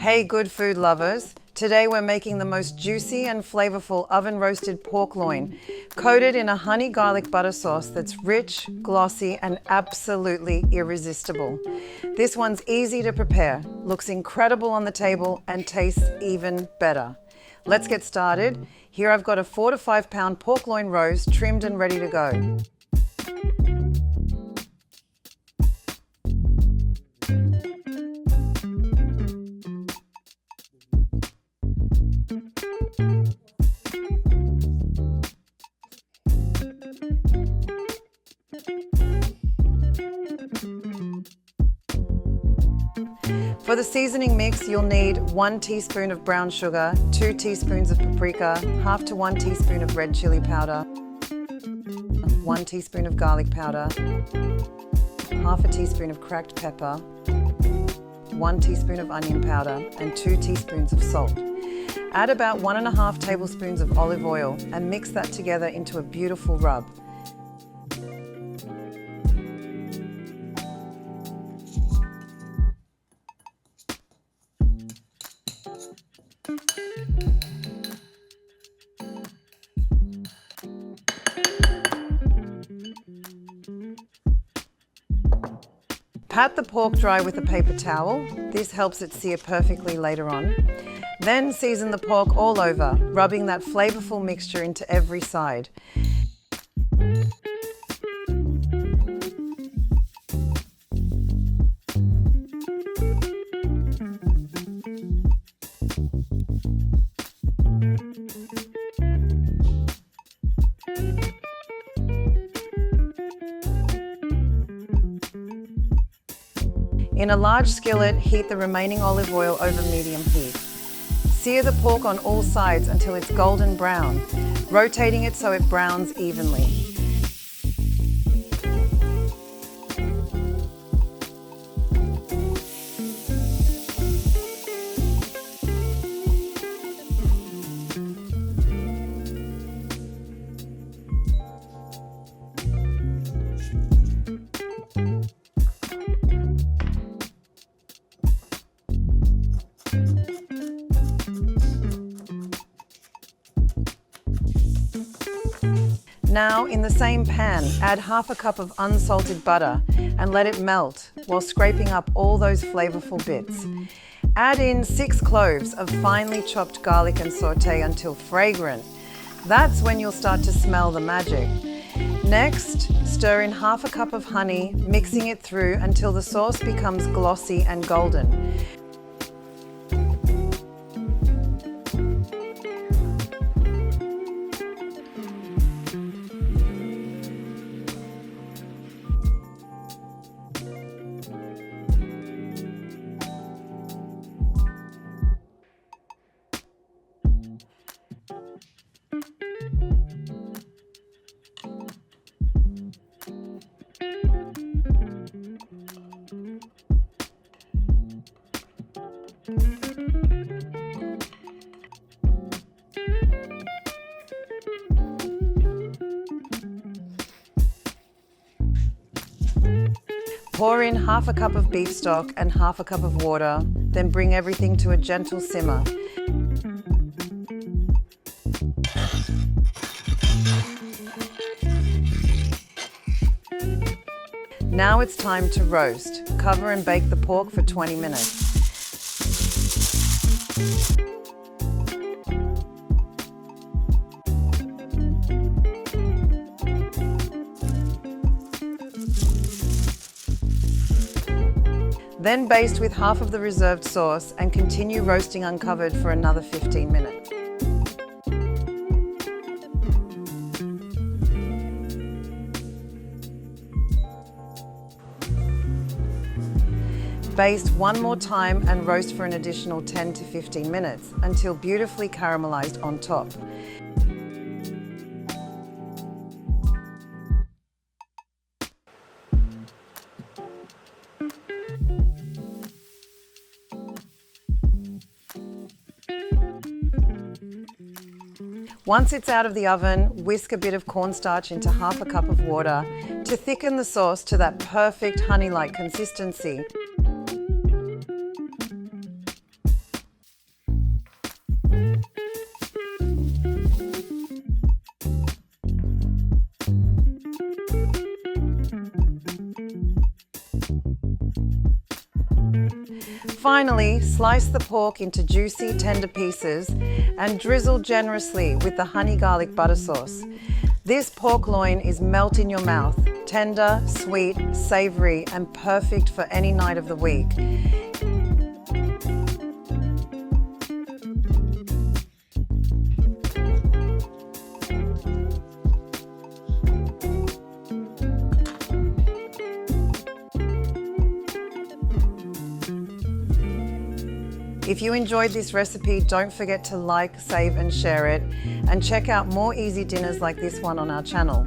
Hey good food lovers, today we're making the most juicy and flavorful oven roasted pork loin, coated in a honey garlic butter sauce that's rich, glossy and absolutely irresistible. This one's easy to prepare, looks incredible on the table and tastes even better. Let's get started. Here I've got a 4 to 5 pound pork loin roast trimmed and ready to go. For the seasoning mix, you'll need 1 teaspoon of brown sugar, 2 teaspoons of paprika, half to 1 teaspoon of red chili powder, 1 teaspoon of garlic powder, half a teaspoon of cracked pepper, 1 teaspoon of onion powder, and 2 teaspoons of salt. Add about 1.5 tablespoons of olive oil and mix that together into a beautiful rub. Pat the pork dry with a paper towel. This helps it sear perfectly later on. Then season the pork all over, rubbing that flavorful mixture into every side. In a large skillet, heat the remaining olive oil over medium heat. Sear the pork on all sides until it's golden brown, rotating it so it browns evenly. Now, in the same pan, add half a cup of unsalted butter and let it melt while scraping up all those flavorful bits. Add in 6 cloves of finely chopped garlic and saute until fragrant. That's when you'll start to smell the magic. Next, stir in half a cup of honey, mixing it through until the sauce becomes glossy and golden. Pour in half a cup of beef stock and half a cup of water, then bring everything to a gentle simmer. Now it's time to roast. Cover and bake the pork for 20 minutes. Then baste with half of the reserved sauce and continue roasting uncovered for another 15 minutes. Baste one more time and roast for an additional 10 to 15 minutes until beautifully caramelized on top. Once it's out of the oven, whisk a bit of cornstarch into half a cup of water to thicken the sauce to that perfect honey-like consistency. Finally, slice the pork into juicy, tender pieces and drizzle generously with the honey garlic butter sauce. This pork loin is melt in your mouth, tender, sweet, savory, and perfect for any night of the week. If you enjoyed this recipe, don't forget to like, save and share it, and check out more easy dinners like this one on our channel.